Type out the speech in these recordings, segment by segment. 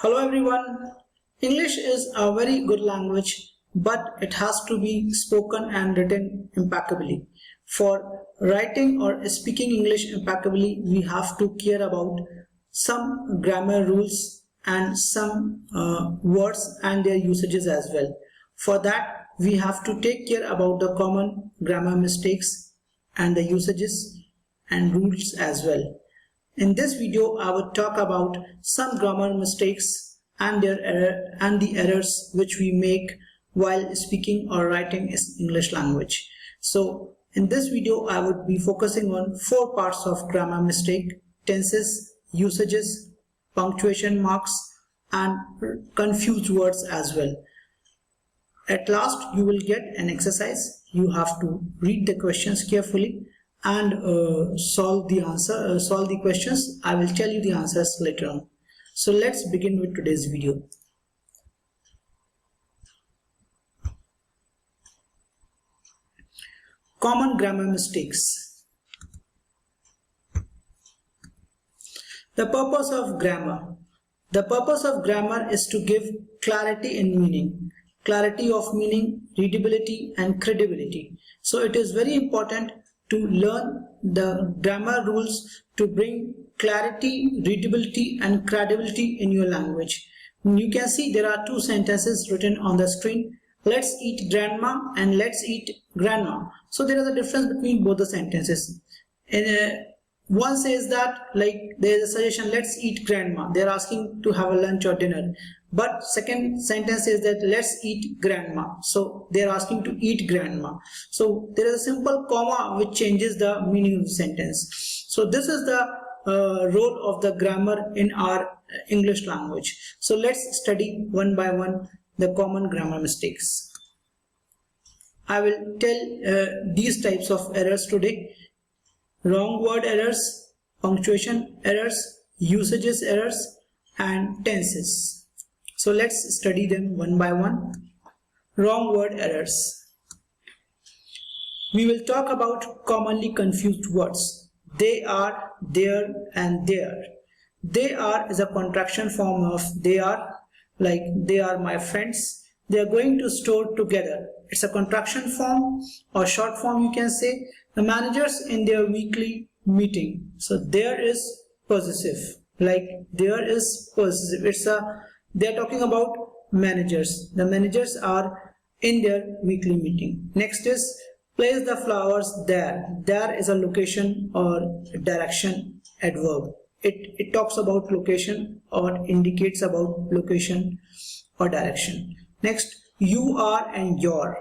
Hello everyone. English is a very good language, but it has to be spoken and written impeccably. For writing or speaking English impeccably, we have to care about some grammar rules and some words and their usages as well. For that, we have to take care about the common grammar mistakes and the usages and rules as well. In this video, I would talk about some grammar mistakes and the errors which we make while speaking or writing English language. So in this video, I would be focusing on 4 parts of grammar mistake: tenses, usages, punctuation marks, and confused words as well. At last, you will get an exercise. You have to read the questions carefully and solve the questions. I will tell you the answers later on. So let's begin with today's video. Common grammar mistakes. The purpose of grammar. The purpose of grammar is to give clarity in meaning, clarity of meaning, readability, and credibility. So it is very important to learn the grammar rules to bring clarity, readability, and credibility in your language. You can see there are 2 sentences written on the screen. Let's eat grandma and let's eat grandma. So there is a difference between both the sentences. One says that, like, there is a suggestion, let's eat grandma. They are asking to have a lunch or dinner. But second sentence says that let's eat grandma. So they are asking to eat grandma. So there is a simple comma which changes the meaning of the sentence. So this is the role of the grammar in our English language. So let's study one by one the common grammar mistakes. I will tell these types of errors today: wrong word errors, punctuation errors, usages errors, and tenses. So let's study them one by one. Wrong word errors. We will talk about commonly confused words. They are, there, and there. They are is a contraction form of they are, like they are my friends. They are going to store together. It's a contraction form or short form, you can say. The managers in their weekly meeting. So there is possessive, like there is possessive. They're talking about managers. The managers are in their weekly meeting. Next is place the flowers there. There is a location or direction adverb. It talks about location or indicates about location or direction. Next, you are and your.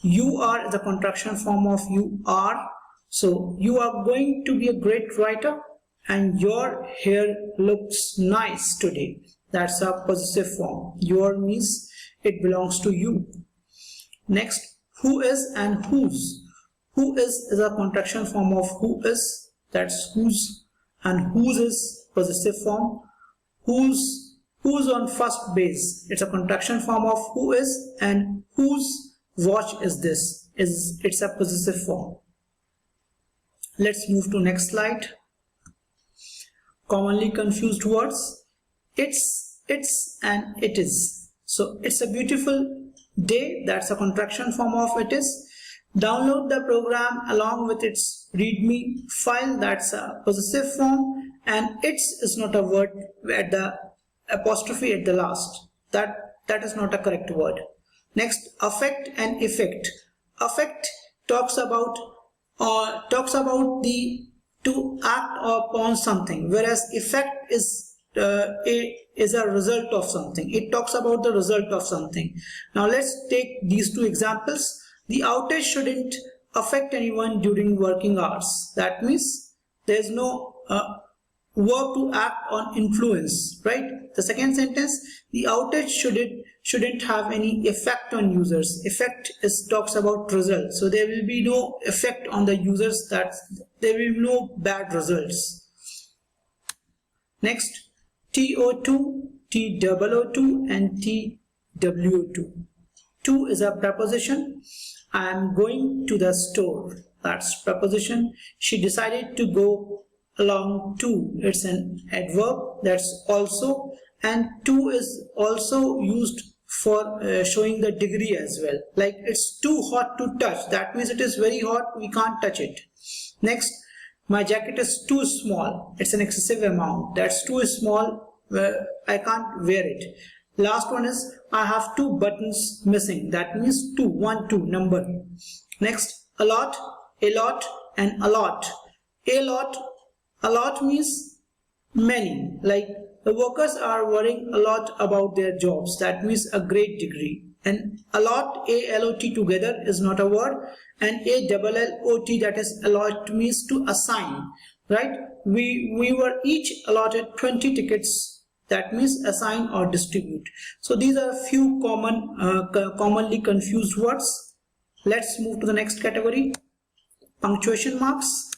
You are is a contraction form of you are. So you are going to be a great writer and your hair looks nice today. That's a possessive form. Your means it belongs to you. Next, who is and whose. Who is a contraction form of who is. That's whose, and whose is possessive form. Whose on first base. It's a contraction form of who is, and whose watch is this. It's a possessive form. Let's move to next slide. Commonly confused words. It's, and it is. So it's a beautiful day. That's a contraction form of it is. Download the program along with its readme file. That's a possessive form. And it's is not a word at the apostrophe at the last. That is not a correct word. Next, affect and effect. Affect talks about the to act upon something, whereas effect is a result of something. It talks about the result of something. Now let's take these 2 examples. The outage shouldn't affect anyone during working hours. That means there is no verb to act on influence, right? The second sentence, the outage shouldn't have any effect on users. Effect talks about results. So there will be no effect on the users, that there will be no bad results. Next, TO2, TOO2, and TWO2. 2 is a preposition. I am going to the store. That's preposition. She decided to go along to. It's an adverb. That's also and to is also used for showing the degree as well. Like it's too hot to touch, that means it is very hot, we can't touch it. Next, my jacket is too small, it's an excessive amount, that's too small, I can't wear it. Last one is I have 2 buttons missing, that means 2, 1, 2 number. Next, a lot, and a lot. A lot means many, like the workers are worrying a lot about their jobs, that means a great degree. And a lot, A-L-O-T together is not a word, and A-double-L-O-T, that is allot, means to assign, right? We were each allotted 20 tickets, that means assign or distribute. So these are a few commonly confused words. Let's move to the next category, punctuation marks,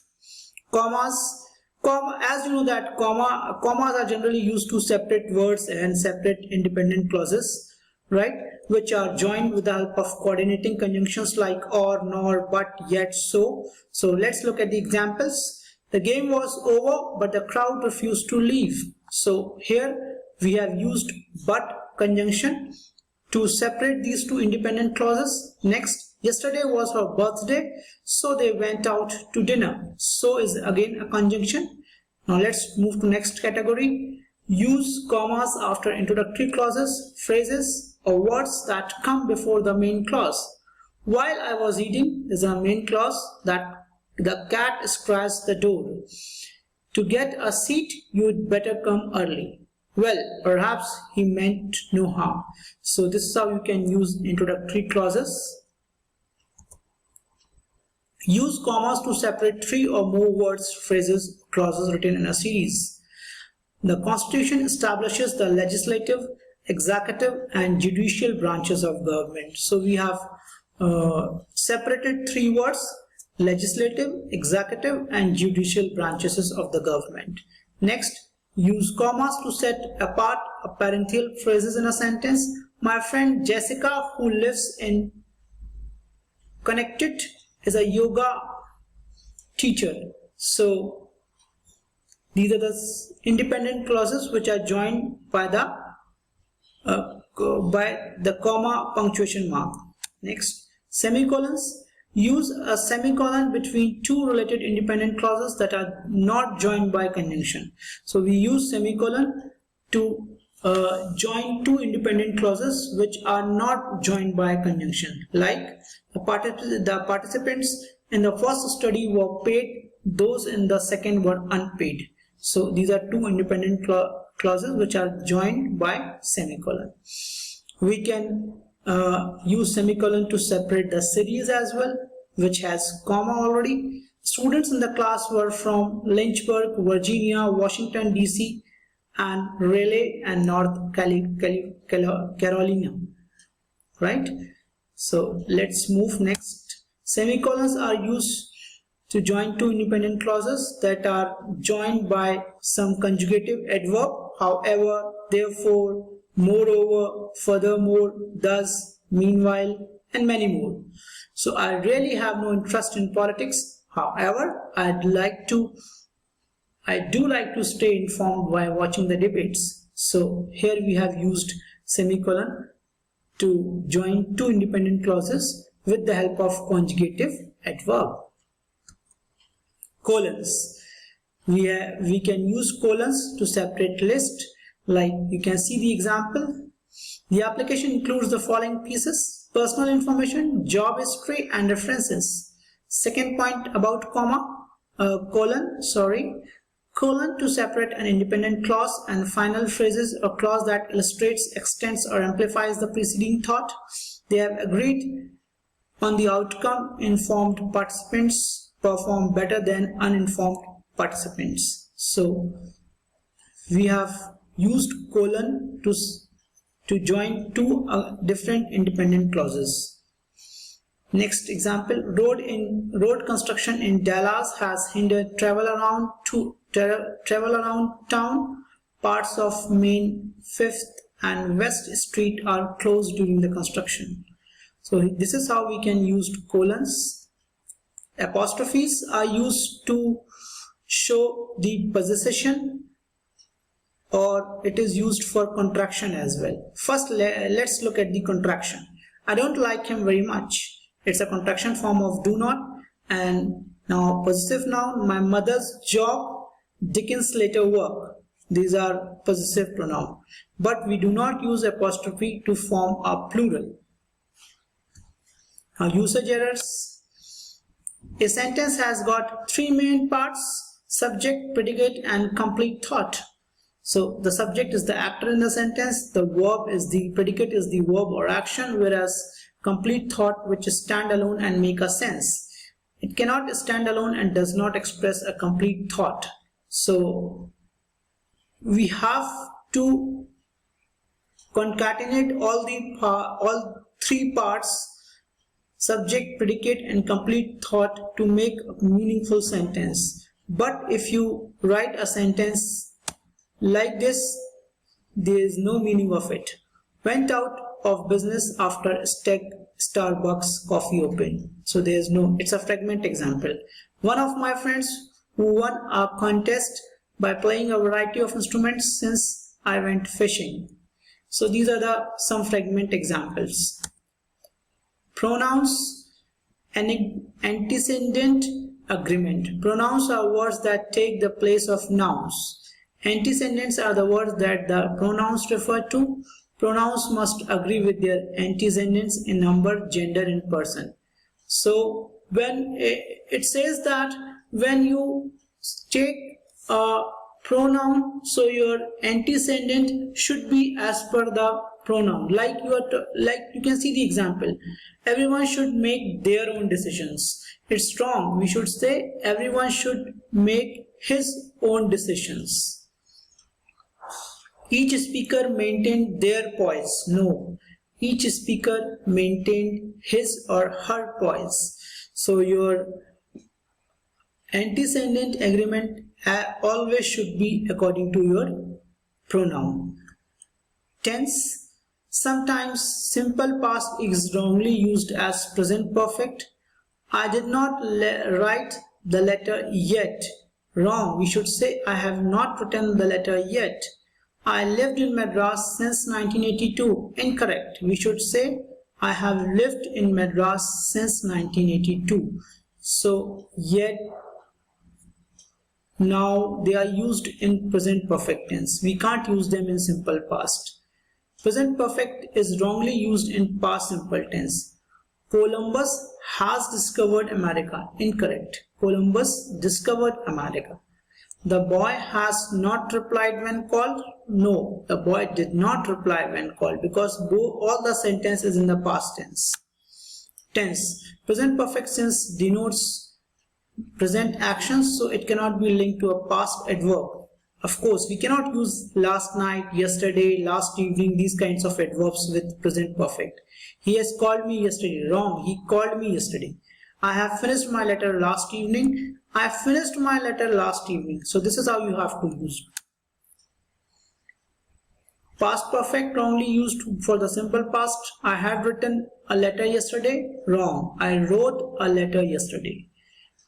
commas. As you know that commas are generally used to separate words and separate independent clauses, right, which are joined with the help of coordinating conjunctions like or, nor, but, yet, so. So let's look at the examples. The game was over, but the crowd refused to leave. So here we have used but conjunction to separate these two independent clauses. Next, yesterday was her birthday, so they went out to dinner. So is again a conjunction. Now let's move to next category. Use commas after introductory clauses, phrases, or words that come before the main clause. While I was eating is a main clause, that the cat scratched the door. To get a seat, you'd better come early. Well, perhaps he meant no harm. So this is how you can use introductory clauses. Use commas to separate 3 or more words, phrases, clauses written in a series. The Constitution establishes the legislative, executive, and judicial branches of government. So we have separated 3 words: legislative, executive, and judicial branches of the government. Next, use commas to set apart a parenthetical phrases in a sentence. My friend Jessica, who lives in Connecticut, is a yoga teacher. So these are the independent clauses which are joined by the comma punctuation mark. Next, semicolons. Use a semicolon between 2 related independent clauses that are not joined by conjunction. So we use semicolon to join 2 independent clauses which are not joined by conjunction. Like the participants in the first study were paid, those in the second were unpaid. So these are 2 independent clauses which are joined by semicolon. We can use semicolon to separate the series as well, which has comma already. Students in the class were from Lynchburg, Virginia, Washington DC, and Raleigh and North Carolina, right? So let's move next. Semicolons are used to join 2 independent clauses that are joined by some conjugative adverb, however, therefore, moreover, furthermore, thus, meanwhile, and many more. So I really have no interest in politics. However, I do like to stay informed while watching the debates. So here we have used semicolon to join 2 independent clauses with the help of conjugative adverb. Colons. We can use colons to separate list. Like you can see the example. The application includes the following pieces: personal information, job history, and references. Second point about colon to separate an independent clause, and final phrases or clause that illustrates, extends, or amplifies the preceding thought. They have agreed on the outcome. Informed participants perform better than uninformed participants. So we have used colon to join 2 different independent clauses. Next example, road construction in Dallas has hindered travel around town. Parts of Main 5th and West Street are closed during the construction. So this is how we can use colons. Apostrophes are used to show the possession or it is used for contraction as well. First, let's look at the contraction. I don't like him very much. It's a contraction form of do not. And now possessive noun, my mother's job, Dickens' later work. These are possessive pronoun. But we do not use apostrophe to form a plural. Now usage errors. A sentence has got three main parts: subject, predicate, and complete thought. So the subject is the actor in the sentence, the verb is the predicate is the verb or action, whereas complete thought, which is stand alone and make a sense. It cannot stand alone and does not express a complete thought. So we have to concatenate all three parts, subject, predicate, and complete thought, to make a meaningful sentence. But if you write a sentence like this, there is no meaning of it. Went out of business after Starbucks coffee opened. So there is no, it's a fragment example. One of my friends who won a contest by playing a variety of instruments since I went fishing. So these are some fragment examples. Pronouns, antecedent, agreement. Pronouns are words that take the place of nouns. Antecedents are the words that the pronouns refer to. Pronouns must agree with their antecedents in number, gender, and person. So when it says that when you take a pronoun, so your antecedent should be as per the pronoun. Like you can see the example. Everyone should make their own decisions. It's wrong. We should say everyone should make his own decisions. Each speaker maintained their poise. No, each speaker maintained his or her poise. So your antecedent agreement always should be according to your pronoun. Tense. Sometimes simple past is wrongly used as present perfect. I did not write the letter yet. Wrong. We should say I have not written the letter yet. I lived in Madras since 1982. Incorrect. We should say I have lived in Madras since 1982. So yet, now they are used in present perfect tense. We can't use them in simple past. Present perfect is wrongly used in past simple tense. Columbus has discovered America. Incorrect. Columbus discovered America. The boy has not replied when called. No, the boy did not reply when called, because all the sentence is in the past tense. Tense. Present perfect tense denotes present actions, so it cannot be linked to a past adverb. Of course, we cannot use last night, yesterday, last evening, these kinds of adverbs with present perfect. He has called me yesterday. Wrong. He called me yesterday. I have finished my letter last evening. I finished my letter last evening. So this is how you have to use. Past perfect wrongly used for the simple past. I had written a letter yesterday. Wrong. I wrote a letter yesterday.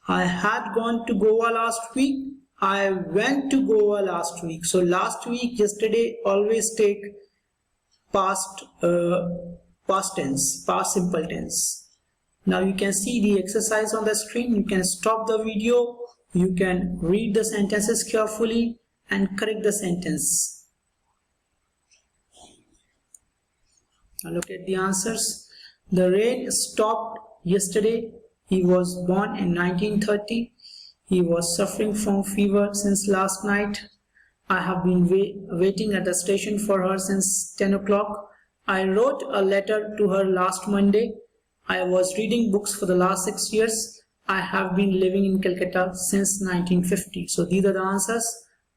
I had gone to Goa last week. I went to Goa last week. So last week, yesterday, always take past tense, past simple tense. Now you can see the exercise on the screen. You can stop the video. You can read the sentences carefully and correct the sentence. Now look at the answers. The rain stopped yesterday. He was born in 1930. He was suffering from fever since last night. I have been waiting at the station for her since 10 o'clock. I wrote a letter to her last Monday. I was reading books for the last 6 years. I have been living in Calcutta since 1950. So these are the answers.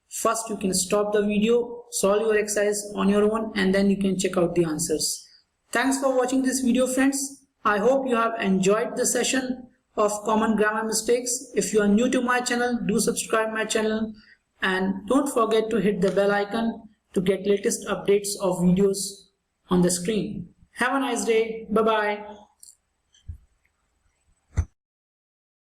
First, you can stop the video, solve your exercise on your own, and then you can check out the answers. Thanks for watching this video, friends. I hope you have enjoyed the session of common grammar mistakes. If you are new to my channel, do subscribe my channel, and don't forget to hit the bell icon to get latest updates of videos on the screen. Have a nice day. Bye-bye.